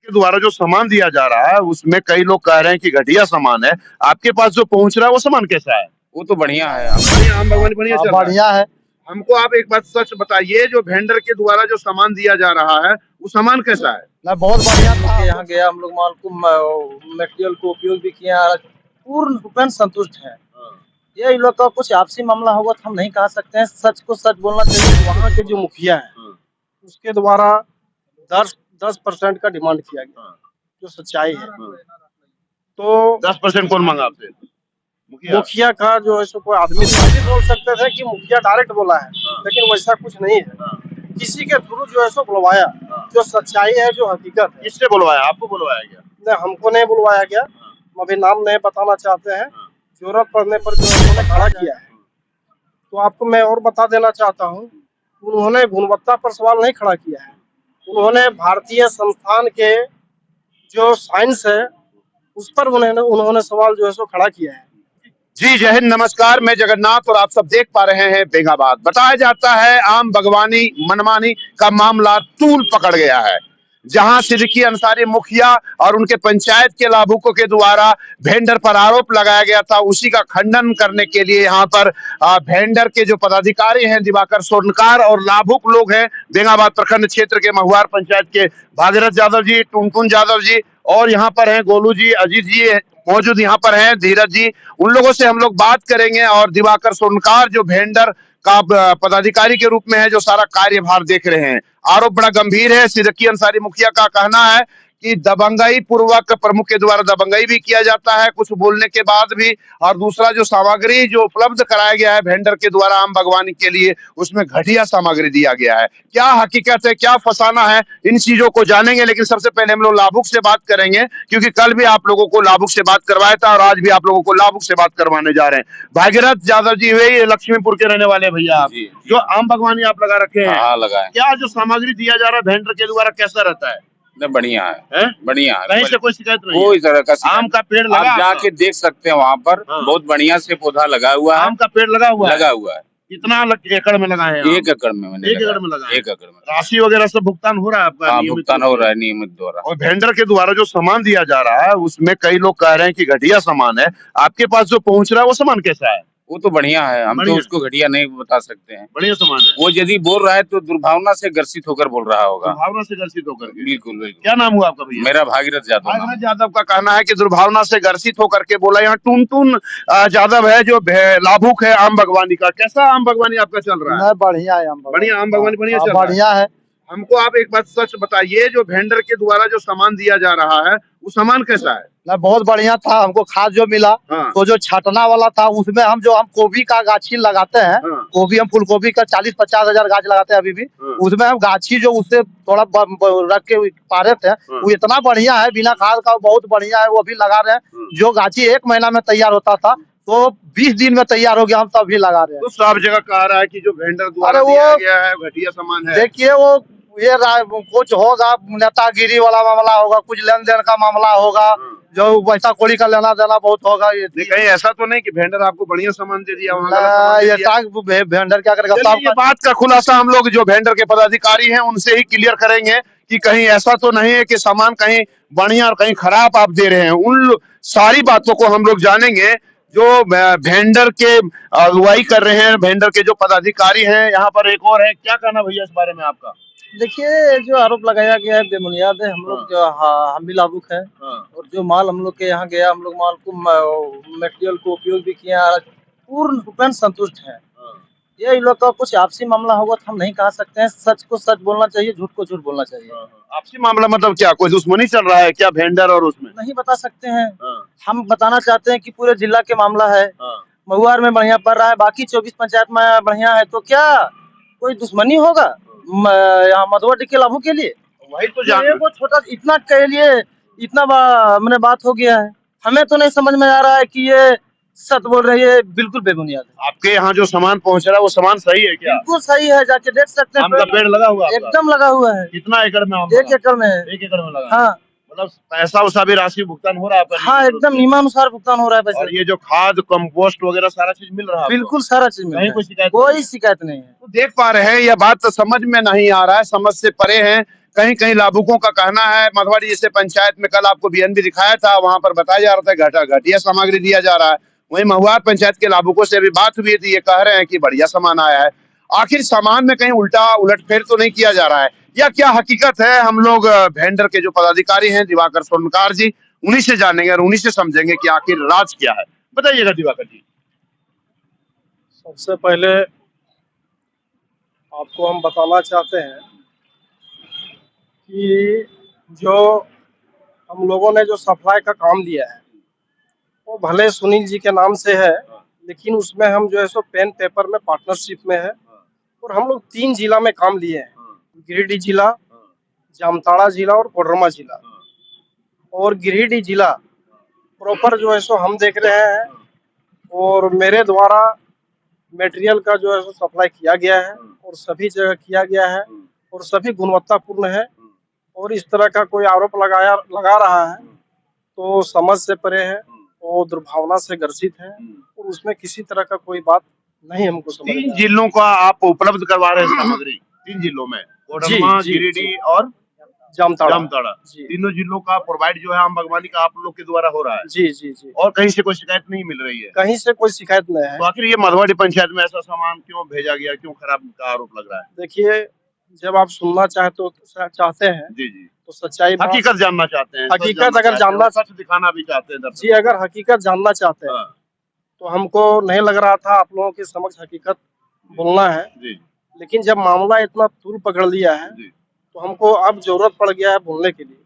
के द्वारा जो सामान दिया जा रहा है उसमें कई लोग कह रहे हैं कि घटिया सामान है। आपके पास जो पहुंच रहा है वो सामान कैसा है? वो तो बढ़िया है। बढ़िया, आम बागवानी बढ़िया चल रहा है। बढ़िया है। हमको आप एक बात सच बताइए, जो वेंडर के द्वारा जो सामान दिया जा रहा है वो सामान कैसा है? ना बहुत बढ़िया था। यहाँ गया हम लोग माल को मटेरियल को उपयोग भी किया, पूर्ण रूपेण संतुष्ट है। ये इन लोग का कुछ आपसी मामला होगा तो हम नहीं कह सकते हैं, सच को सच बोलना चाहिए। वहाँ के जो मुखिया है उसके द्वारा 10% का डिमांड किया गया, जो सच्चाई है। तो 10% कौन मांगा आपसे? मुखिया का जो है सो कोई आदमी नहीं बोल सकते थे कि मुखिया डायरेक्ट बोला है, लेकिन वैसा कुछ नहीं है। किसी के थ्रू जो है सो बुलवाया, जो सच्चाई है, जो हकीकत है। किससे बुलवाया? आपको बुलवाया गया? नहीं, हमको नहीं बुलवाया गया। हम अभी नाम नहीं बताना चाहते हैं। जरूरत पड़ने पर जो उन्होंने खड़ा किया है, तो आपको मैं और बता देना चाहता हूँ, उन्होंने गुणवत्ता पर सवाल नहीं खड़ा किया है। उन्होंने भारतीय संस्थान के जो साइंस है उस पर उन्होंने सवाल जो है सो खड़ा किया है। जी, जय हिंद, नमस्कार। मैं जगन्नाथ और आप सब देख पा रहे हैं बेंगाबाद। बताया जाता है आम बागवानी मनमानी का मामला तूल पकड़ गया है, जहां सिद्दीकी अंसारी मुखिया और उनके पंचायत के लाभुकों के द्वारा वेंडर पर आरोप लगाया गया था। उसी का खंडन करने के लिए यहाँ पर वेंडर के जो पदाधिकारी हैं दिवाकर स्वर्णकार और लाभुक लोग हैं बेंगाबाद प्रखंड क्षेत्र के महुआर पंचायत के भागीरथ यादव जी, टुनटुन यादव जी और यहाँ पर हैं गोलू जी, अजीत जी मौजूद यहाँ पर हैं, धीरज जी। उन लोगों से हम लोग बात करेंगे। और दिवाकर स्वर्णकार जो वेंडर का पदाधिकारी के रूप में है, जो सारा कार्यभार देख रहे हैं। आरोप बड़ा गंभीर है। सिद्दीकी अंसारी मुखिया का कहना है कि दबंगई पूर्वक प्रमुख के द्वारा दबंगई भी किया जाता है कुछ बोलने के बाद भी, और दूसरा जो सामग्री जो उपलब्ध कराया गया है वेंडर के द्वारा आम बागवानी के लिए, उसमें घटिया सामग्री दिया गया है। क्या हकीकत है, क्या फसाना है, इन चीजों को जानेंगे। लेकिन सबसे पहले हम लोग लाभुक से बात करेंगे, क्योंकि कल भी आप लोगों को लाभुक से बात करवाया था और आज भी आप लोगों को लाभुक से बात करवाने जा रहे हैं। भागीरथ यादव जी हुए, ये लक्ष्मीपुर के रहने वाले भैया आप, जो आम बागवानी आप लगा रखे हैं। हाँ, लगा है। क्या जो सामग्री दिया जा रहा है वेंडर के द्वारा कैसा रहता है? बढ़िया है, बढ़िया है। कहीं से कोई शिकायत नहीं? कोई तरह का आम का पेड़ लगा, आप जाके देख सकते हैं वहाँ पर। बहुत बढ़िया से पौधा लगा हुआ है। आम का पेड़ लगा हुआ है। कितना एकड़ में लगाए हैं? 1 एकड़ में मैंने 1 एकड़ में लगा। 1 एकड़ में राशि वगैरह सब भुगतान हो रहा है आपका? भुगतान हो रहा है नियमित द्वारा। और वेंडर के द्वारा जो सामान दिया जा रहा है उसमें कई लोग कह रहे हैं कि घटिया सामान है। आपके पास जो पहुंच रहा है वो सामान कैसा है? वो तो बढ़िया है। हम तो उसको घटिया नहीं बता सकते हैं। बढ़िया सामान है। वो यदि बोल रहा है तो दुर्भावना से ग्रसित होकर बोल रहा होगा। दुर्भावना से ग्रसित होकर? बिल्कुल बिल्कुल। क्या नाम हुआ आपका भैया? मेरा भागीरथ यादव। भागीरथ यादव का कहना है कि दुर्भावना से ग्रसित होकर के बोला। यहाँ टुनटुन यादव है जो लाभुक है आम बागवानी का। कैसा आम बागवानी आपका चल रहा है? बढ़िया है। बढ़िया, आम बागवानी बढ़िया चल रहा है। बढ़िया है। हमको आप एक बात सच बताइए, जो वेंडर के द्वारा जो सामान दिया जा रहा है वो सामान कैसा है? ना बहुत बढ़िया था। हमको खाद जो मिला तो जो छाटना वाला था उसमें हम गोभी का गाछी लगाते हैं, गोभी हम फूल गोभी का 40-50 हजार गाछ लगाते हैं अभी भी। उसमें हम गाछी जो उससे थोड़ा रख के पारे थे, वो इतना बढ़िया है, बिना खाद का बहुत बढ़िया है। वो अभी लगा रहे हैं। जो गाछी 1 महीना में तैयार होता था तो 20 दिन में तैयार हो गया। हम तब भी लगा रहे हैं। तो सब जगह कह रहा है कि जो वेंडर द्वारा दिया गया है घटिया सामान है। देखिए, वो ये कुछ होगा, नेतागिरी वाला मामला होगा, कुछ लेन देन का मामला होगा, जो पैसा कौड़ी का लेना देना बहुत होगा। ये कहीं ऐसा तो नहीं कि वेंडर आपको बढ़िया सामान दे दिया? ये वेंडर क्या करेगा? ये बात का खुलासा हम लोग जो वेंडर के पदाधिकारी हैं उनसे ही क्लियर करेंगे कि कहीं ऐसा तो नहीं है कि सामान कहीं बढ़िया और कहीं खराब आप दे रहे हैं। उन सारी बातों को हम लोग जानेंगे जो वेंडर के अगुवाई कर रहे हैं, वेंडर के जो पदाधिकारी हैं। यहाँ पर एक और है, क्या कहना भैया इस बारे में आपका? देखिए, जो आरोप लगाया गया है बेबुनियाद है। हम लोग जो हम भी लाभुक है, और जो माल हम लोग के यहाँ गया, हम लोग माल को मटेरियल को उपयोग भी किया, पूर्ण रूपेण संतुष्ट है। ये इन लोग का कुछ आपसी मामला होगा तो हम नहीं कह सकते हैं, सच को सच बोलना चाहिए, झूठ को झूठ बोलना चाहिए। आपसी मामला मतलब क्या, कोई दुश्मनी चल रहा है क्या वेंडर और उसमें? नहीं बता सकते हैं। हम बताना चाहते हैं कि पूरे जिला के मामला है। महुआर में बढ़िया पड़ रहा है, बाकी 24 पंचायत में बढ़िया है, तो क्या कोई दुश्मनी होगा यहाँ मधुआ के लाभों के लिए? वही तो जान वो छोटा इतना के लिए इतना मैंने बात हो गया है। हमें तो नहीं समझ में आ रहा है कि ये सच बोल रही है। बिल्कुल बेबुनियाद है। आपके यहाँ जो सामान पहुँच रहा है वो सामान सही है क्या? बिल्कुल सही है, जाके देख सकते हैं। आम का पेड़ लगा हुआ है? एकदम लगा हुआ है। कितना एकड़ में? 1 एकड़ में है। 1 एकड़ में लगा? हाँ। मतलब पैसा उसा भी राशि भुगतान हो रहा है? हाँ, एकदम नियमानुसार भुगतान हो रहा है पैसा। और ये जो खाद कंपोस्ट वगैरह सारा चीज मिल रहा है? बिल्कुल सारा चीज मिल रहा है। कोई शिकायत नहीं है। तो देख पा रहे हैं, यह बात तो समझ में नहीं आ रहा है, समझ से परे है। कहीं कहीं लाभुकों का कहना है, मधवाड़ी जैसे पंचायत में कल आपको बीएनबी दिखाया था, वहां पर बताया जा रहा था घटिया सामग्री दिया जा रहा है। वहीं महुआर पंचायत के लाभुकों से भी बात हुई थी, ये कह रहे हैं कि बढ़िया सामान आया है। आखिर सामान में कहीं उल्टा उलटफेर तो नहीं किया जा रहा है, या क्या हकीकत है? हम लोग वेंडर के जो पदाधिकारी हैं दिवाकर स्वर्णकार जी, उन्हीं से जानेंगे और उन्हीं से समझेंगे कि आखिर राज क्या है। बताइएगा दिवाकर जी। सबसे पहले आपको हम बताना चाहते हैं कि जो हम लोगों ने जो सप्लाई का काम लिया है वो भले सुनील जी के नाम से है, लेकिन उसमें हम जो है सो पेन पेपर में पार्टनरशिप में है। और हम लोग 3 जिला में काम लिए हैं, गिरिडीह जिला, जामताड़ा जिला और कोडरमा जिला। और गिरिडीह जिला प्रॉपर जो है सो हम देख रहे हैं और मेरे द्वारा मटेरियल का जो है सो सप्लाई किया गया है और सभी जगह किया गया है और सभी गुणवत्तापूर्ण है। और इस तरह का कोई आरोप लगा रहा है तो समझ से परे है और दुर्भावना से ग्रसित है और उसमें किसी तरह का कोई बात नहीं हमको समझ। 3 जिलों का आप उपलब्ध करवा रहे हैं सामग्री, 3 जिलों में, कोडरमा, गिरिडीह और जामताड़ा, तीनों जिलों का प्रोवाइड जो है आम बागवानी का आप लोग के द्वारा हो रहा है। जी जी जी। और कहीं से कोई शिकायत नहीं मिल रही है? कहीं से कोई शिकायत नहीं है। तो आखिर ये मधवाड़ी पंचायत में ऐसा सामान क्यों भेजा गया, क्यों खराब का आरोप लग रहा है? देखिए, जब आप सुनना चाहते हैं जी जी, तो सच्चाई हकीकत जानना चाहते हैं, हकीकत अगर जानना, सच दिखाना भी चाहते हैं जी, अगर हकीकत जानना चाहते हैं तो हमको नहीं लग रहा था आप लोगों के समक्ष हकीकत बोलना है जी। लेकिन जब मामला इतना तूल पकड़ लिया है तो हमको अब जरूरत पड़ गया है बोलने के लिए,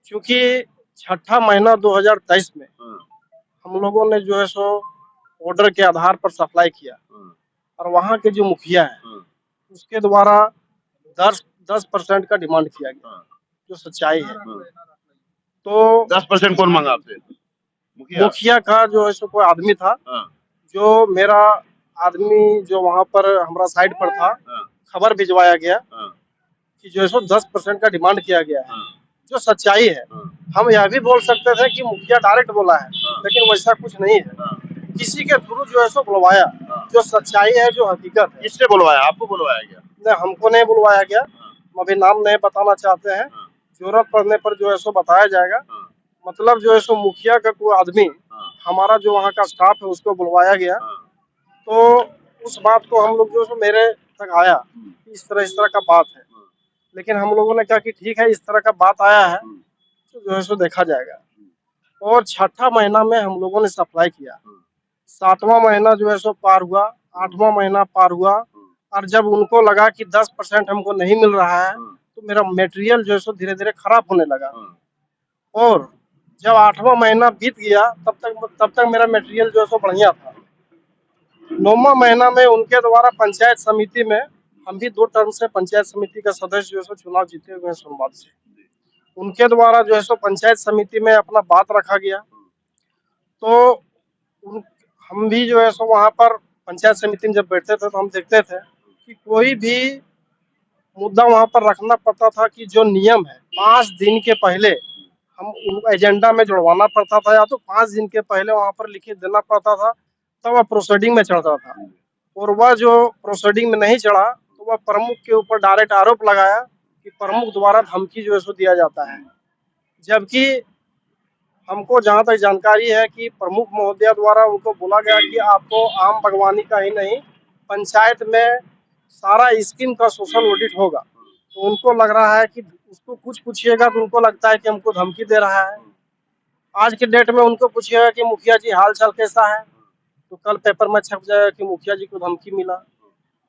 क्योंकि 6ठा महीना 2023 में हम लोगों ने जो है सो ऑर्डर के आधार पर सप्लाई किया और वहाँ के जो मुखिया है उसके द्वारा 10% का डिमांड किया गया, जो सच्चाई है। तो 10% कौन मांगा आपसे? मुखिया का जो है सो कोई आदमी था, जो मेरा आदमी जो वहाँ पर हमारा साइड पर था, खबर भिजवाया गया कि जो है सो 10% का डिमांड किया गया है, जो सच्चाई है। हम यह भी बोल सकते थे कि मुखिया डायरेक्ट बोला है, लेकिन वैसा कुछ नहीं है, किसी के थ्रू जो है सो बुलवाया, जो सच्चाई है, जो हकीकत है। किससे बुलवाया? आपको बुलवाया गया? नहीं, हमको नहीं बुलवाया गया, हम अभी नाम नहीं बताना चाहते हैं, जरूरत पड़ने पर जो है सो बताया जाएगा। मतलब जो है सो मुखिया का कोई आदमी, हमारा जो वहाँ का स्टाफ है उसको बुलवाया गया, तो उस बात को हम लोग जो है मेरे तक आया कि इस तरह का बात है। लेकिन हम लोगों ने कहा कि ठीक है, इस तरह का बात आया है तो जो है सो देखा जाएगा। और 6ठा महीना में हम लोगों ने सप्लाई किया, 7वां महीना जो है सो पार हुआ, 8वां महीना पार हुआ, और जब उनको लगा कि 10% हमको नहीं मिल रहा है तो मेरा मटेरियल जो है सो धीरे धीरे खराब होने लगा। और जब 8वां महीना बीत गया तब तक मेरा मटेरियल जो है सो बढ़िया था। 9वां महीना में उनके द्वारा पंचायत समिति में, हम भी 2 टर्म से पंचायत समिति का सदस्य जो है सो चुनाव जीते हुए हैं सोनभद्र से, उनके द्वारा जो है सो पंचायत समिति में अपना बात रखा गया। तो हम भी जो है सो वहाँ पर पंचायत समिति में जब बैठते थे तो हम देखते थे कि कोई भी मुद्दा वहाँ पर रखना पड़ता था कि जो नियम है 5 दिन के पहले हम एजेंडा में जुड़वाना पड़ता था, या तो 5 दिन के पहले वहाँ पर लिखित देना पड़ता था, तब वह प्रोसीडिंग में चढ़ता था। और वह जो प्रोसीडिंग में नहीं चढ़ा तो वह प्रमुख के ऊपर डायरेक्ट आरोप लगाया कि प्रमुख द्वारा धमकी जो है सो दिया जाता है। जबकि हमको जहाँ तक जानकारी है कि प्रमुख महोदया द्वारा उनको बोला गया कि आपको आम बागवानी का ही नहीं, पंचायत में सारा स्कीम का सोशल ऑडिट होगा। तो उनको लग रहा है कि उसको कुछ पूछिएगा तो उनको लगता है कि हमको धमकी दे रहा है। आज के डेट में उनको पूछिएगा कि मुखिया जी हाल चाल कैसा है, तो कल पेपर में छप जाएगा कि मुखिया जी को धमकी मिला।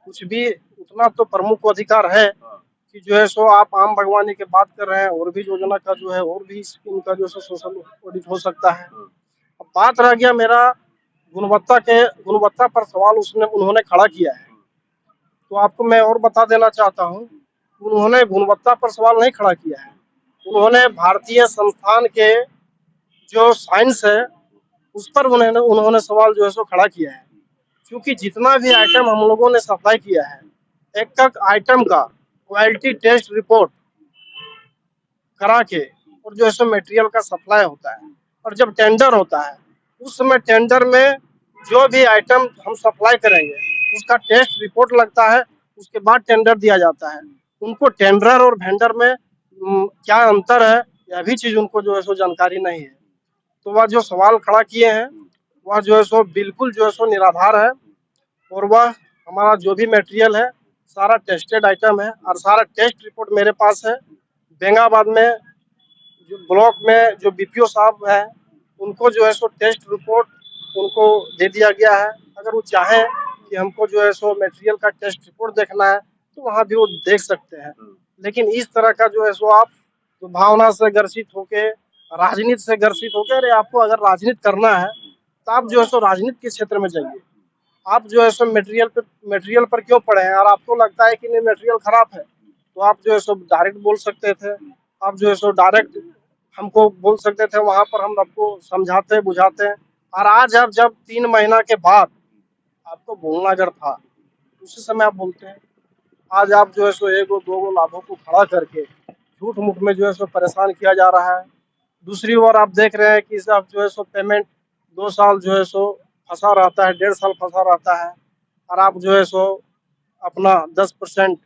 कुछ भी उतना तो प्रमुख को अधिकार है कि जो है सो आप आम बागवानी की बात कर रहे हैं, और भी योजना का जो है और भी स्कीम का जो है सोशल ऑडिट हो सकता है। अब बात रह गया मेरा गुणवत्ता पर सवाल उन्होंने खड़ा किया है। तो आपको मैं और बता देना चाहता हूँ, उन्होंने गुणवत्ता पर सवाल नहीं खड़ा किया है, उन्होंने भारतीय संस्थान के जो साइंस है उस पर उन्होंने सवाल जो है सो खड़ा किया है। क्योंकि जितना भी आइटम हम लोगों ने सप्लाई किया है, एक आइटम का क्वालिटी टेस्ट रिपोर्ट करा के और जो है सो मटेरियल का सप्लाई होता है। और जब टेंडर होता है उस समय टेंडर में जो भी आइटम हम सप्लाई करेंगे उसका टेस्ट रिपोर्ट लगता है, उसके बाद टेंडर दिया जाता है। उनको टेंडर और वेंडर में क्या अंतर है, यह भी चीज उनको जो है सो जानकारी नहीं है। तो वह जो सवाल खड़ा किए हैं वह जो है सो बिल्कुल जो है सो निराधार है, और वह हमारा जो भी मटेरियल है सारा टेस्टेड आइटम है और सारा टेस्ट रिपोर्ट मेरे पास है। बेंगाबाद में जो ब्लॉक में जो बीपीओ साहब है उनको जो है सो टेस्ट रिपोर्ट उनको दे दिया गया है। अगर वो चाहें कि हमको जो है सो मटेरियल का टेस्ट रिपोर्ट देखना है तो वहाँ भी वो देख सकते हैं। लेकिन इस तरह का जो है सो आप तो भावना से ग्रसित होके, राजनीति से ग्रसित होके, अरे आपको अगर राजनीति करना है तो आप जो है सो राजनीति के क्षेत्र में जाइए। आप जो है सो मटेरियल पर क्यों पड़े हैं? और आपको लगता है कि नहीं मटेरियल खराब है तो आप जो है सो डायरेक्ट बोल सकते थे। आप जो है सो डायरेक्ट हमको बोल सकते थे, वहां पर हम आपको समझाते बुझाते हैं। और आज आप जब 3 महीना के बाद आपको बोलना अगर था उसी समय आप बोलते हैं। आज आप जो है सो 1-2 लाभों को खड़ा करके झूठ मूठ में जो है सो परेशान किया जा रहा है। दूसरी ओर आप देख रहे हैं कि सब जो है सो पेमेंट 2 साल जो है सो फंसा रहता है, 1.5 साल फंसा रहता है, और आप जो है सो अपना 10%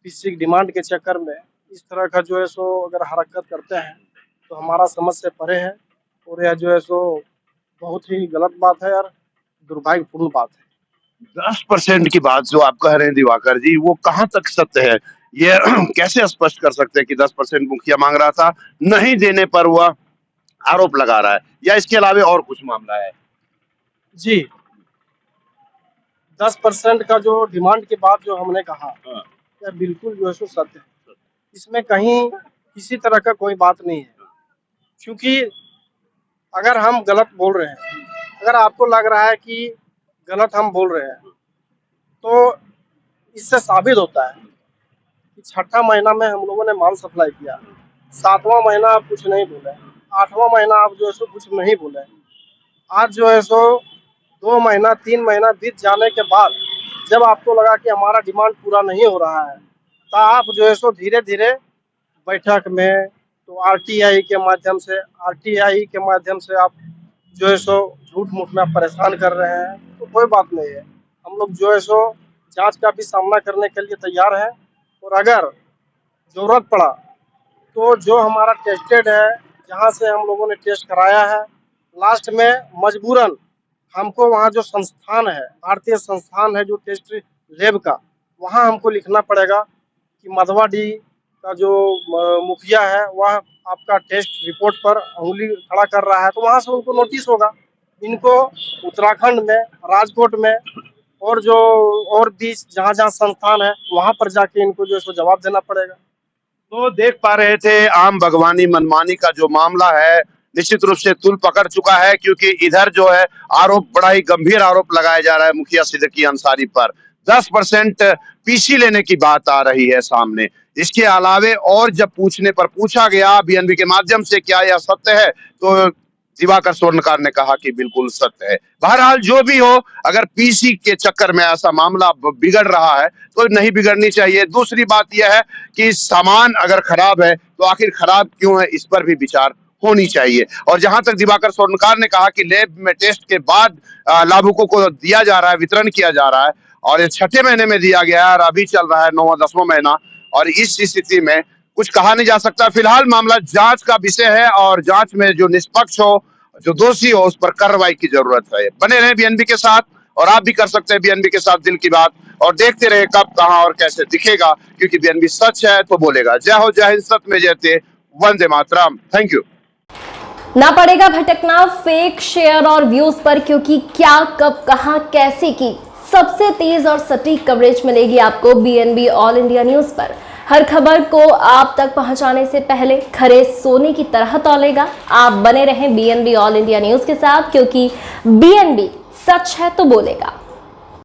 पीसी की डिमांड के चक्कर में इस तरह का जो है सो अगर हरकत करते हैं तो हमारा समझ से परे है, और यह जो है सो बहुत ही गलत बात है और दुर्भाग्यपूर्ण बात है। 10% की बात जो आप कह रहे हैं दिवाकर जी, वो कहाँ तक सत्य है? ये कैसे स्पष्ट कर सकते हैं कि 10% मुखिया मांग रहा था, नहीं देने पर वह आरोप लगा रहा है, या इसके अलावा और कुछ मामला है? जी, 10% का जो डिमांड की बात जो हमने कहा यह बिल्कुल जो है सो सत्य है। इसमें कहीं किसी तरह का कोई बात नहीं है, क्योंकि अगर हम गलत बोल रहे हैं, अगर आपको लग रहा है कि गलत हम बोल रहे हैं, तो इससे साबित होता है कि 6ठा महीना में हम लोगों ने माल सप्लाई किया, 7वां महीना आप कुछ नहीं बोले, 8वां महीना आप जो है सो कुछ नहीं बोले। आज जो है सो 2 महीना 3 महीना बीत जाने के बाद जब आपको लगा कि हमारा डिमांड पूरा नहीं हो रहा है, तो आप जो है सो धीरे धीरे बैठक में तो आरटीआई के माध्यम से आप जो है सो झूठ मूठ में आप परेशान कर रहे हैं, तो कोई बात नहीं है। हम लोग जो है सो जांच का भी सामना करने के लिए तैयार है, और अगर जरूरत पड़ा तो जो हमारा टेस्टेड है, जहां से हम लोगों ने टेस्ट कराया है, लास्ट में मजबूरन हमको वहाँ जो संस्थान है, भारतीय संस्थान है जो टेस्ट लैब का, वहाँ हमको लिखना पड़ेगा कि मधवाडी का जो मुखिया है वह आपका टेस्ट रिपोर्ट पर उंगली खड़ा कर रहा है, तो वहाँ से उनको नोटिस होगा। इनको उत्तराखंड में, राजकोट में और जो और भी जहाँ जहाँ संस्थान है वहाँ पर जाके इनको जो है सो जवाब देना पड़ेगा। तो देख पा रहे थे आम बागवानी मनमानी का जो मामला है निश्चित रूप से तूल पकड़ चुका है, क्योंकि इधर जो है आरोप, बड़ा ही गंभीर आरोप लगाया जा रहा है मुखिया सिद्दीकी अंसारी पर। 10% पीसी लेने की बात आ रही है सामने। इसके अलावे और जब पूछने पर पूछा गया बीएनबी के माध्यम से क्या यह सत्य है, तो दिवाकर स्वर्णकार ने कहा कि बिल्कुल सत्य है। बहरहाल जो भी हो, अगर पीसी के चक्कर में ऐसा मामला बिगड़ रहा है तो नहीं बिगड़नी चाहिए। दूसरी बात यह है कि सामान अगर खराब है तो आखिर खराब क्यों है, इस पर भी विचार होनी चाहिए। और जहां तक दिवाकर स्वर्णकार ने कहा कि लैब में टेस्ट के बाद लाभुकों को दिया जा रहा है, वितरण किया जा रहा है, और ये 6ठे महीने में दिया गया है और अभी चल रहा है 9वां 10वां महीना, और इस स्थिति में कुछ कहा नहीं जा सकता। फिलहाल मामला जांच का विषय है, और जांच में जो निष्पक्ष हो, जो दोषी हो, उस पर कार्रवाई की जरूरत है। बने रहे बीएनबी के साथ, और आप भी कर सकते हैं बीएनबी के साथ दिल की बात, और देखते रहे कब, कहां और कैसे दिखेगा, क्योंकि बीएनबी सच है तो बोलेगा। जय हो, जय हिंद, सत्य में जयते, वंदे मातरम। Thank you. ना पड़ेगा भटकना फेक शेयर और व्यूज पर, क्योंकि क्या, कब, कहां, कैसे की सबसे तेज और सटीक कवरेज मिलेगी आपको बीएनबी ऑल इंडिया न्यूज पर। हर खबर को आप तक पहुंचाने से पहले खरे सोने की तरह तौलेगा। आप बने रहें बीएनबी ऑल इंडिया न्यूज के साथ, क्योंकि बीएनबी सच है तो बोलेगा।